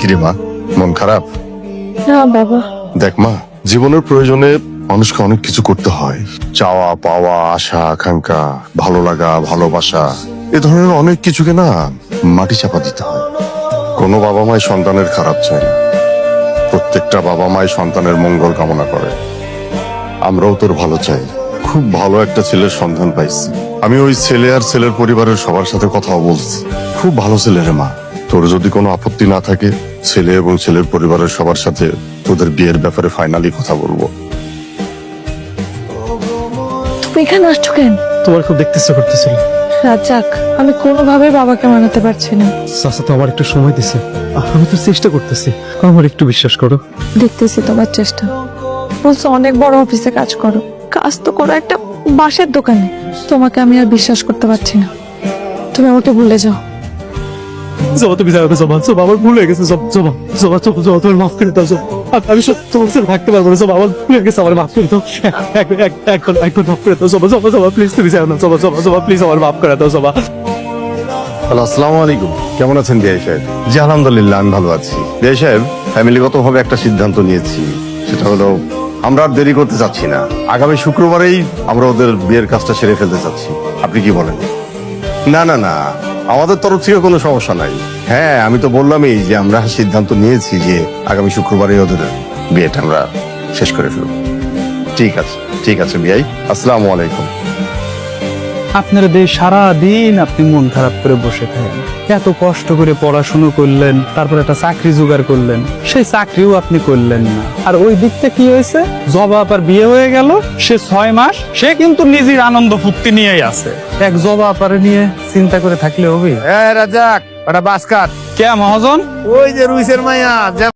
কিরে মা, মন খারাপ? না বাবা। দেখ মা, জীবনের প্রয়োজনে মানুষকে অনেক কিছু করতে হয়। চাওয়া পাওয়া, আশা আকাঙ্ক্ষা, ভালো লাগা, ভালোবাসা, এ ধরনের অনেক কিছুকে না মাটি চাপা দিতে হয়। কোনো বাবা মাই সন্তানের খারাপ চায় না, প্রত্যেকটা বাবা মাই সন্তানের মঙ্গল কামনা করে। আমরাও তোর ভালো চাই। খুব ভালো একটা ছেলের সন্ধান পাইছি। আমি ওই ছেলে আর ছেলের পরিবারের সবার সাথে কথাও বলছি। খুব ভালো ছেলে রে মা। তোর যদি কোনো আপত্তি না থাকে, ছেলে এবং ছেলের পরিবারের সবার সাথে তোদের বিয়ের ব্যাপারে ফাইনালি কথা বলবো। তুমি এখানে আসছো কেন? তোমার খুব দেখতে ইচ্ছা করতেছিল। রাজ্জাক, আমি কোনোভাবে বাবাকে মানাতে পারছি না। চাচা তো আমার একটু সময় দিছে, আমি তো চেষ্টা করতেছি, আমার একটু বিশ্বাস করো। দেখতেছি তোমার চেষ্টা। বলছো অনেক বড় অফিসে কাজ করো, কাজ তো করো একটা বাঁশের দোকানে। তোমাকে আমি আর বিশ্বাস করতে পারছি না। তুমি আমাকে ভুলে যাও। জবা তুমি যাবে, জবা জবা আমার ভুল হয়ে গেছে, জবা জবা জবা জবা জবা তোমার মাফ করে দাও। জবা আমি সত্যি তোমার সাথে থাকতে পারবো না, জবা আমার ভুল হয়ে গেছে, আমার মাফ করে দাও। একবার মাফ করে দাও জবা জবা জবা প্লিজ, তুমি যাও না জবা জবা জবা প্লিজ, আমার মাফ করে দাও জবা। হ্যালো, আসসালামু আলাইকুম। কেমন আছেন বিআই সাহেব? জি আলহামদুলিল্লাহ, আমি ভালো আছি। বিআই সাহেব, ফ্যামিলিগতভাবে একটা সিদ্ধান্ত নিয়েছি। সেটা হলো, আমরা আর দেরি করতে চাচ্ছি না। আগামী শুক্রবারেই আমরা ওদের বিয়ের কাজটা সেরে ফেলতে চাচ্ছি। আপনি কি বলেন? না না না, আমাদের তরফ থেকে কোনো সমস্যা নাই। হ্যাঁ, আমি তো বললামই যে আমরা সিদ্ধান্ত নিয়েছি যে আগামী শুক্রবারেই ওদের বিয়েটা আমরা শেষ করে ফেলব। ঠিক আছে, ঠিক আছে বিআই, আসসালামু আলাইকুম। আপনারা দিয়ে সারা দিন আপনি মন খারাপ করে বসে থাকেন। এত কষ্ট করে পড়াশুনো করলেন, তারপর একটা চাকরি জোগাড় করলেন, সেই চাকরিও আপনি করলেন না। আর ওই দিকটা কি হয়েছে, জবা আপার বিয়ে হয়ে গেল, সে 6 মাস সে কিন্তু নিজের আনন্দ ফুর্তি নিয়েই আছে। এক জবা আপারে নিয়ে চিন্তা করে থাকলে হবে? রাজাক, ওটা বাসকাট। কে মহাজন? ওই যে রুইসের মাইয়া